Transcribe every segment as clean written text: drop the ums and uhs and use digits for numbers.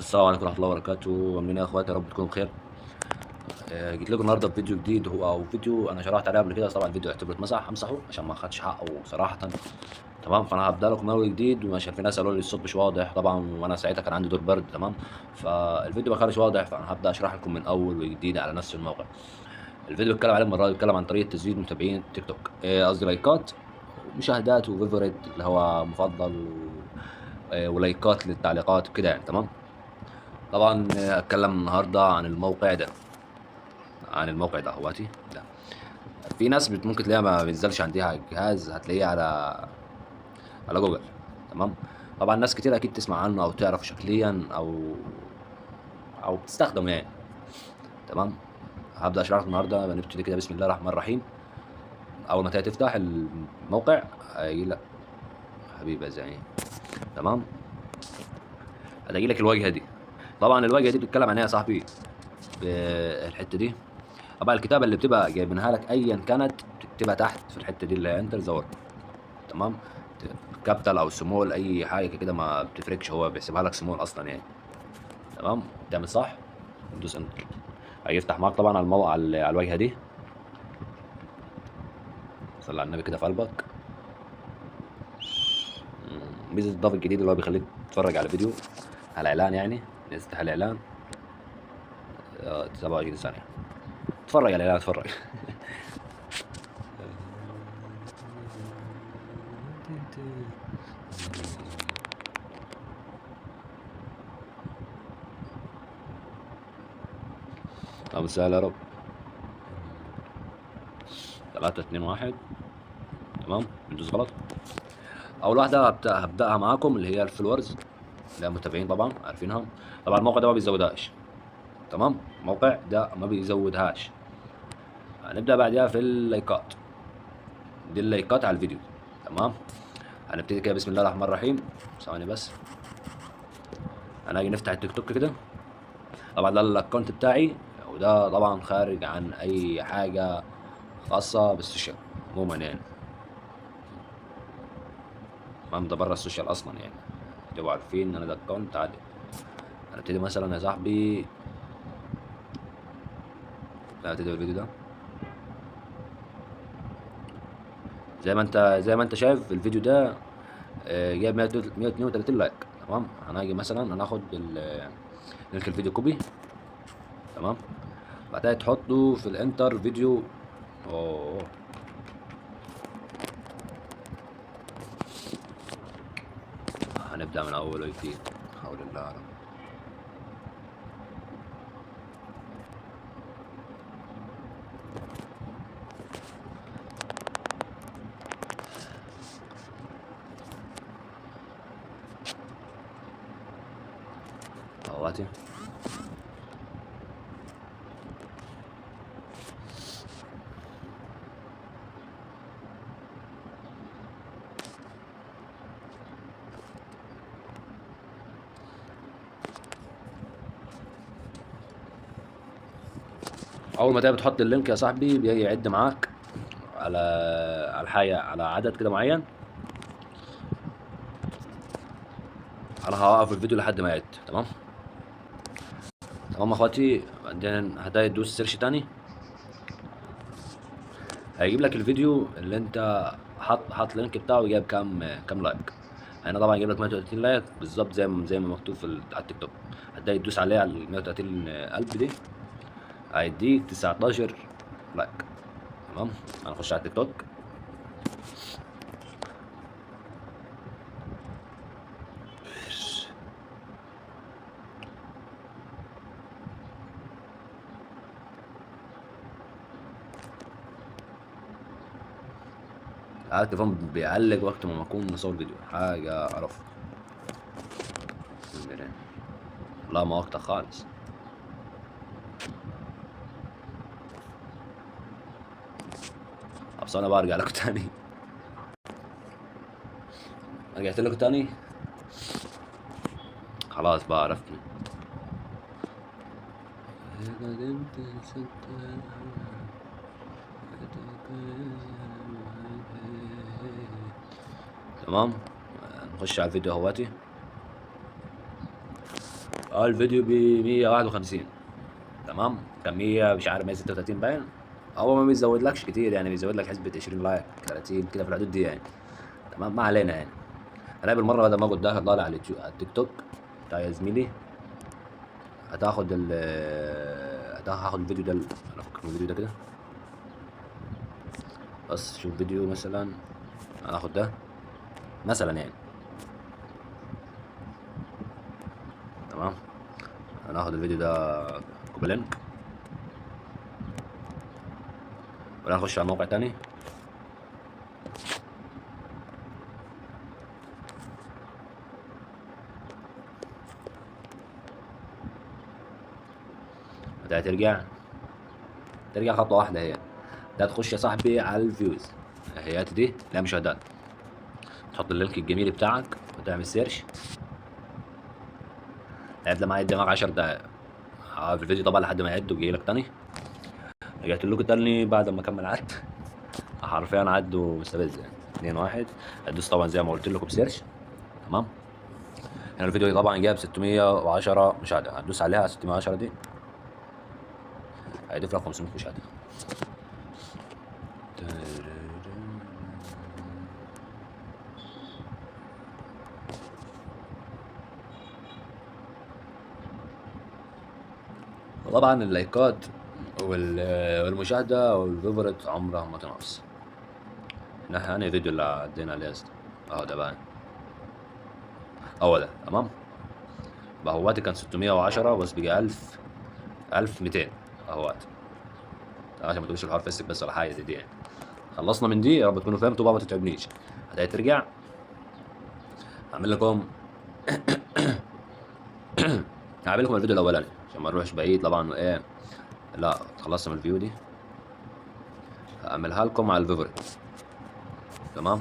السلام عليكم ورحمة الله وبركاته، عاملين ايه يا اخواتي؟ يا رب تكونوا بخير. جيت لكم النهارده بفيديو جديد، هو فيديو انا شرحت عليه قبل كده. طبعا الفيديو يعتبر اتمسح، همسحه عشان ما خدش حقه صراحة. تمام، فانا هبدا لكم من اول جديد. وعشان في ناس قالوا لي الصوت مش واضح طبعا، وانا ساعتها كان عندي دور برد. تمام، فالفيديو ما كانش واضح، فانا هبدا اشرح لكم من اول وجديد على نفس الموقع. الفيديو بيتكلم عليه المره دي، بيتكلم عن طريقه تزويد متابعين تيك توك، قصدي لايكات ومشاهدات وفيفوريت اللي هو مفضل ولايكات للتعليقات وكده يعني. تمام، طبعا هتكلم النهارده عن الموقع ده، عن الموقع ده اهوتي ده. في ناس ممكن تلاقيها ما بينزلش عندها على الجهاز، هتلاقيه على جوجل. تمام، طبعا ناس كتير اكيد تسمع عنه او تعرف شكليا او بتستخدمه يعني. تمام، هبدا اشرح لك النهارده. بنبتدي كده بسم الله الرحمن الرحيم. اول ما تيجي تفتح الموقع هيجي لك حبيبي يا زعيم. تمام، هتجي لك الواجهه دي. طبعا الواجهه دي بتتكلم عن ايه يا صاحبي؟ الحته دي طبعا الكتابه اللي بتبقى جايبينها لك ايا كانت بتبقى تحت في الحته دي اللي هي انتر زور. تمام، كابيتال او سمول اي حاجه كده ما بتفرقش، هو بيحسبها لك سمول اصلا يعني. تمام، تعمل صح تدوس انتر، هيفتح معاك طبعا على الموقع على الواجهه دي. صلي على النبي كده في قلبك. ميزه الضاف الجديد اللي هو بيخليك تتفرج على فيديو، على اعلان يعني. نفتح الاعلان 27 ثانيه، اتفرج على الاعلان اتفرج. طب سهل يا رب. 3 2 1. تمام، ندوس غلط. اول واحده هبداها معاكم اللي هي الفلورز، اللي هي متابعين طبعا عارفينها. طبعا الموقع ده ما بيزودهاش. تمام، الموقع ده ما بيزودهاش. هنبدا بعدها في اللايكات، دي اللايكات على الفيديو. تمام، هنبتدي كده بسم الله الرحمن الرحيم. ثواني بس، هنيجي نفتح التيك توك كده. طبعا ده الاكونت بتاعي، وده طبعا خارج عن اي حاجه خاصه بالسوشيال عموما يعني. تمام، ده بره السوشيال اصلا يعني، تبقوا عارفين ان انا ده اكونت عادي. هنبتدي مثلا يا صاحبي، هبتدي بالفيديو ده. زي ما انت شايف الفيديو ده جايب 132 لايك. تمام، هنيجي مثلا هناخد لينك الفيديو كوبي. تمام، بعدها تحطه في الانتر فيديو. اوه، هنبدأ من اول وجديد. حول الله يا رب. اهواتي. اول ما تيجي بتحط اللينك يا صاحبي بيجي يعد معاك على حاجه، على عدد كده معين. انا هوقف الفيديو لحد ما يعد. تمام، تمام يا اخواتي. بعدين هتبدا تدوس سيرش تاني، هيجيب لك الفيديو اللي انت حط اللينك بتاعه جايب كام لايك. هنا طبعا جايب لك 130 لايك بالظبط زي ما مكتوب على التيك توك. هتبدا تدوس عليه على ال 130 الف دي، هيديك 19 لايك. تمام، هنخش على التيك توك. التليفون بيعلق وقت ما اكون مصور فيديو، حاجه قرف. لا ما وقتها خالص. بس انا برجع لكم تاني. رجعت لكم تاني، خلاص بقى عرفتني. تمام، نخش على الفيديو اهواتي. الفيديو ب 151. تمام، كان 100 مش عارف 136 باين. هو ما بيزودلكش كتير يعني، بيزود لك حسبة 20 لايك 30 كده في الحدود دي يعني. تمام، ما علينا يعني. انا بالمره بدل ما اقعد داخل طالع على على التيك توك بتاع يا زميلي، هتاخد ال هاخد الفيديو ده انا افكر من الفيديو ده كده. بس شوف فيديو مثلا، انا هاخد ده مثلا يعني. تمام، انا هاخد الفيديو ده كوبي لينك، ولا نخش على موقع تاني. ده ترجع خطوة واحدة هي. ده تخش يا صاحبي على الفيوز، هيات دي لا مشاهدات، تحط اللينك الجميل بتاعك وتعمل سيرش لحد ما يدي معاك 10 دقايق. في الفيديو طبعا لحد ما يعد ويجي لك تاني. رجعت لكم تاني بعد ما كمل عد. حرفيا عدوا مستفز يعني 2 1. هتدوس طبعا زي ما قلت لكم بسيرش. تمام، هنا الفيديو طبعا جاب 610 مشاهدة، هتدوس عليها 610 دي هيضيف لك 500 مشاهدة. وطبعا اللايكات والمشاهدة والفيفورت عمرها ما تنقص. احنا هاني الفيديو اللي عدينا عليه اهو ده بقى، هو ده. تمام، بهواتي كان 610 بس بقى 1200 اهوات. عشان ما تقولش الحوار فيسك بس ولا حاجه زي دي يعني. خلصنا من دي، يا رب تكونوا فهمتوا بقى ما تتعبنيش. هتلاقي ترجع هعمل لكم هعمل لكم الفيديو الاولاني عشان ما نروحش بعيد طبعا وايه. لا خلصنا من الفيو دي، هعملها لكم على الفيفوريت. تمام،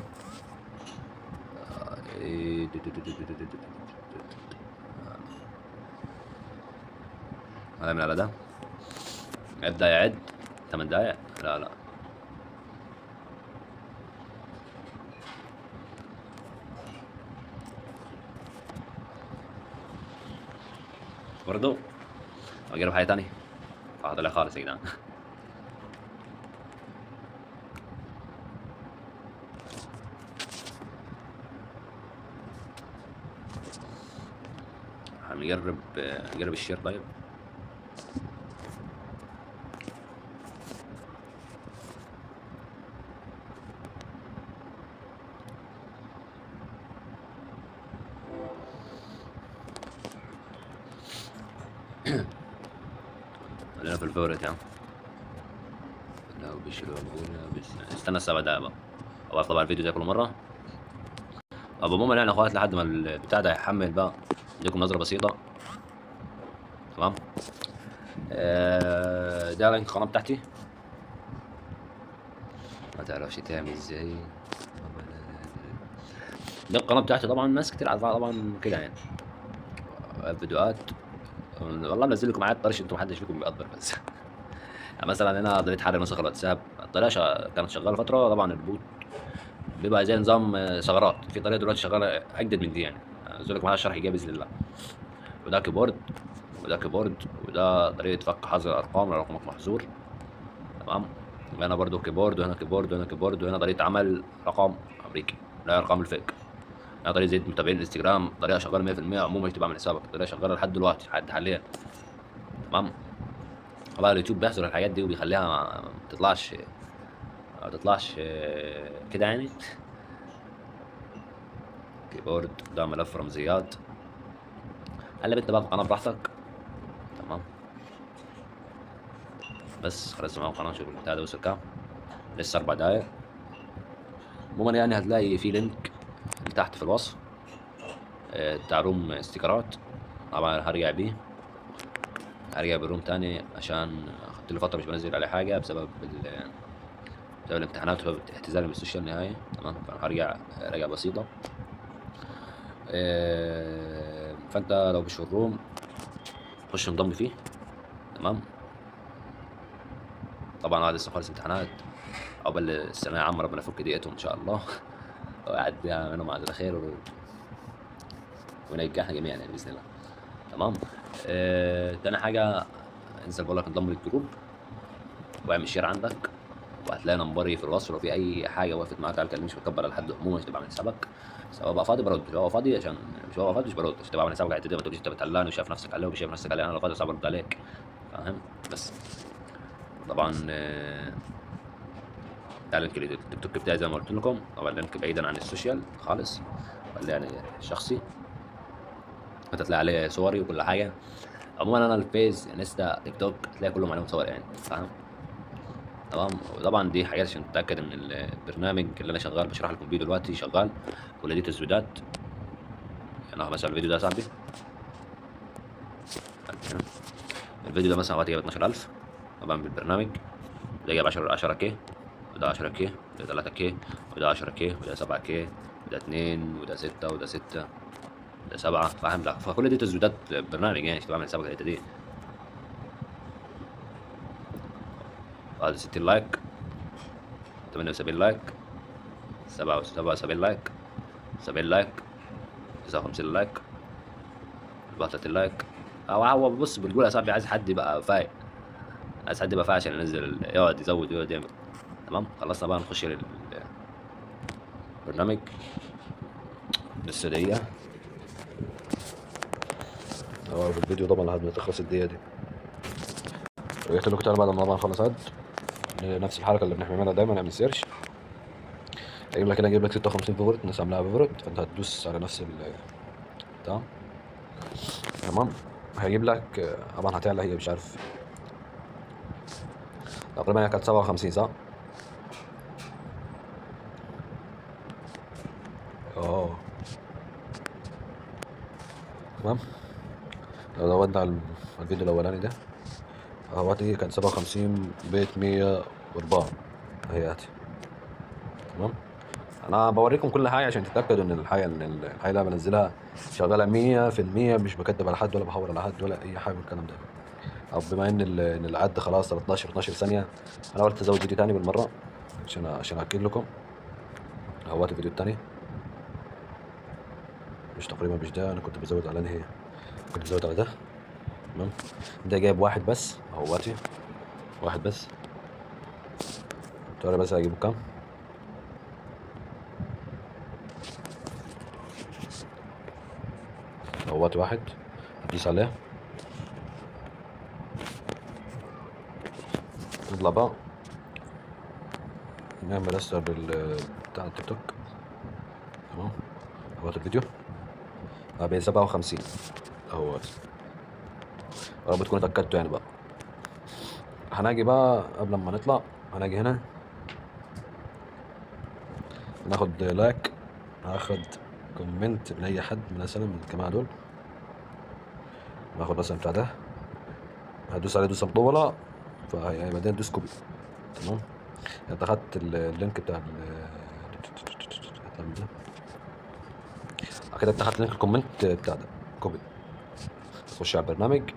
هنعمل على ده، ابدا يعد 8 دقايق. لا برضو اجرب حاجه تانية فاضل خالص يا جدعان. نجرب الشير طيب. خلينا في الفورت يعني. لو بيشيلوا بس استنى 7 دقايق بقى. اوقف طبعا الفيديو زي كل مره. ابو عموما يعني اخوات لحد ما البتاع ده يحمل بقى اديكم نظره بسيطه. تمام، ده لينك القناه بتاعتي، ما تعرفش تعمل ازاي. ده القناه بتاعتي طبعا، ناس كتير عارفها طبعا كده يعني. فيديوهات والله منزل لكم عاد طرش انتم محدش فيكم بيقدر بس. يعني مثلا هنا طريقه حل نسخ الواتساب، الطريقه كانت شغاله فتره. طبعا البوت بيبقى زي نظام ثغرات، في طريقه دلوقتي شغاله اجدد من دي يعني. انزل لكم على الشرح الجاي باذن الله. وده كيبورد وده طريقه فك حظر الارقام لو رقمك محظور. تمام، هنا برضو كيبورد وهنا كيبورد وهنا كيبورد وهنا طريقه عمل رقم امريكي، لا ارقام الفيك. هنا طريقه زياده متابعين الانستجرام، طريقه شغاله 100% عموما تبقى من حسابك، طريقه شغاله لحد دلوقتي لحد حاليا. تمام، طبعا اليوتيوب بيحظر الحاجات دي وبيخليها ما تطلعش كده يعني. كيبورد ده ملف رمزيات، قلب انت بقى في القناه براحتك. تمام، بس خلاص معاهم القناه. شوف البتاع ده وصل كام، لسه 4 دقايق. عموما يعني هتلاقي في لينك تحت في الوصف بتاع روم استيكرات. طبعا هرجع بالروم تاني عشان اخدت لي فتره مش بنزل عليه حاجه بسبب الامتحانات وبسبب اعتزالي من السوشيال نهائي. تمام، فهرجع رجعه بسيطه. فانت لو مش في الروم خش انضم فيه. تمام، طبعا بعد لسه خالص امتحانات، عقبال الثانويه عامه ربنا يفك دقيقتهم ان شاء الله. ويعديها منهم على خير وينجحنا جميعا يعني باذن الله. تمام، تاني حاجه انزل بقول لك انضم للجروب واعمل شير عندك، وهتلاقي نمبري في الوصف. لو في اي حاجه وقفت معاك تعالى كلمني، مش بكبر على حد عموما، تبقى عامل حسابك سواء بقى فاضي برد، لو هو فاضي عشان مش هو فاضي مش برد، عشان تبقى عامل حسابك على ما تقوليش انت بتعلاني وشايف نفسك عليه ومش شايف نفسك عليه. انا لو فاضي صعب ارد عليك، فاهم؟ بس طبعا ده اللينك التيك توك بتاعي زي ما قلت لكم، طبعا اللينك بعيدا عن السوشيال خالص، ولا يعني شخصي، هتلاقي عليه صوري وكل حاجه. عموما انا الفيس انستا تيك توك هتلاقي كلهم عليهم صور يعني، فاهم؟ تمام. وطبعا دي حاجات عشان تتاكد ان البرنامج اللي انا شغال بشرح لكم بيه دلوقتي شغال، ولا دي تسويدات. يعني مثلا الفيديو ده يا صاحبي، الفيديو ده مثلا وقت جايب 12000 طبعا بالبرنامج، ده جايب 10 كي، وده 10 كي، وده 3 كي، وده 10 كي، وده 7 كي، وده 2، وده 6، وده 6، وده 7، فاهم؟ لا فكل دي تسويدات برنامج يعني، عشان بعمل حسابك الحته دي. هذا 60 لايك، 78 لايك، 77 لايك، 70 لايك، 59 لايك، 34 لايك. هو بص بنقول يا صاحبي عايز حد يبقى فايق، عايز حد يبقى فايق عشان ينزل يقعد يزود ويقعد يعمل. تمام. خلصنا بقى نخش للبرنامج. لسه دقيقة في الفيديو طبعا لحد ما تخلص الدقيقة دي. رجعت لكم تاني بعد ما طبعا خلص عد، نفس الحركة اللي بنعملها دايما، نعمل سيرش، هيجيب لك هنا، يجيب لك 56 فيفورت، الناس عاملاها فيفورت، فانت هتدوس على نفس تمام. تمام. هيجيب لك طبعا هتعلى، هي مش عارف تقريبا هي كانت 57 صح؟ اه تمام. لو دورنا على الفيديو الاولاني ده اهوتي كانت 57 بيت 104 اهياتي. تمام. انا بوريكم كل حاجه عشان تتاكدوا ان الحاجه اللي انا بنزلها شغاله 100%، مش بكدب على حد ولا بحور على حد ولا اي حاجه من الكلام ده. او بما ان العد خلاص 13 12 ثانيه، انا قلت ازود فيديو تاني بالمره عشان اكد لكم. اهوت الفيديو التاني، مش تقريبا مش ده، انا كنت بزود على انهي، كنت بزود على ده. تمام. ده جايب واحد بس اهوتي، واحد بس. تعالى بس هجيبه كام. اهوتي واحد، ندوس عليه، نطلع بقى نعمل هسه بتاع التيك توك. تمام. اهوت الفيديو ب 57 اهوت، بتكونوا اتأكدتوا يعني بقى. هناجي بقى قبل ما نطلع، هناجي هنا ناخد لايك، هاخد كومنت من اي حد مثلا من الجماعه دول، ناخد مثلا بتاع ده، هدوس عليه دوسه مطوله، فبعدين ندوس كوبي. تمام. انت اخدت اللينك بتاع ده كده، انت اخدت لينك الكومنت بتاع ده كوبي، تخش على البرنامج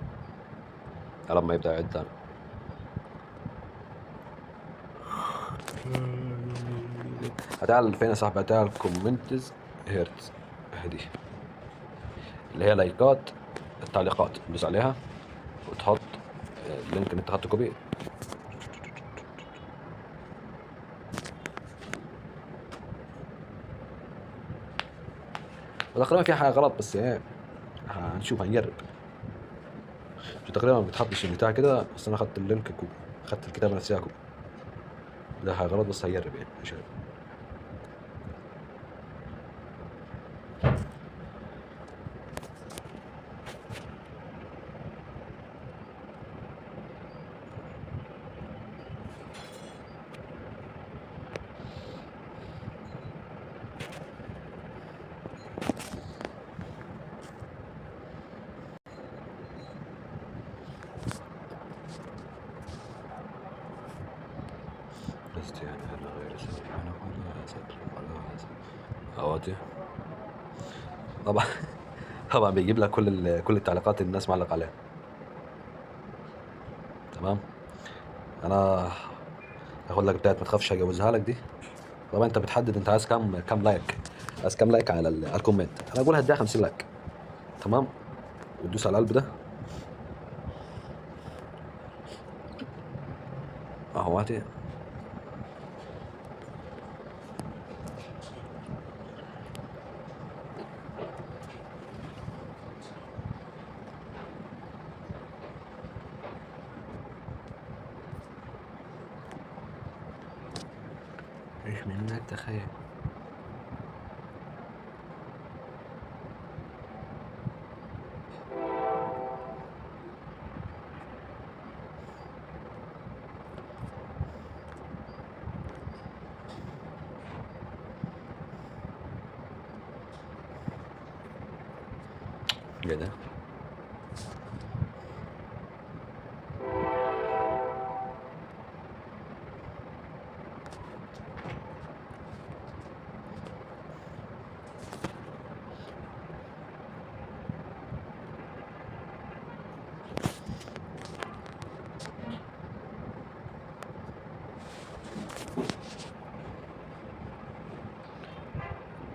على ما يبدا يعد تاني. هتعال فين يا صاحبي؟ هتعال كومنتز هيرتز اهدي، اللي هي لايكات التعليقات، تدوس عليها وتحط اللينك اللي انت اخدته كوبي. تقريبا في حاجه غلط، بس ايه هنشوف، هنجرب. تقريبا ما بتحطش البتاع كده، بس انا اخدت اللينك كوبي، اخدت الكتابه نفسها كوبي. ده حاجه غلط، بس هجرب يعني مش عارف. لست يعني هذا غير سبيل انا ولا ستر ولا اواته. طبعا طبعا بيجيب لك كل التعليقات اللي الناس معلق عليها. تمام. انا هاخد لك بتاعت ما تخافش هجوزها لك دي. طبعا انت بتحدد انت عايز كام لايك، عايز كام لايك على الكومنت. انا اقول هديها 50 لايك. تمام. وتدوس على القلب ده اهواتي. ايش منك تخيل. ايه ده؟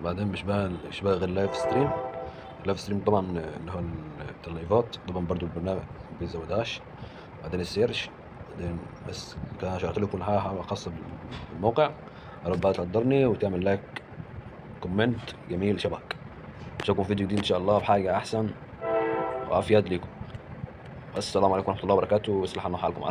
بعدين مش بقى غير لايف ستريم. اللايف ستريم طبعا اللي هو بتاع اللايفات طبعا برضو البرنامج بيزودهاش. بعدين السيرش. بعدين بس كان شرحت لكم كل حاجة خاصة بالموقع. يا رب بقى تقدرني وتعمل لايك كومنت جميل شبهك. اشوفكم في فيديو جديد ان شاء الله بحاجة احسن وافيد ليكم. السلام عليكم ورحمة الله وبركاته، ويصلح لنا حالكم.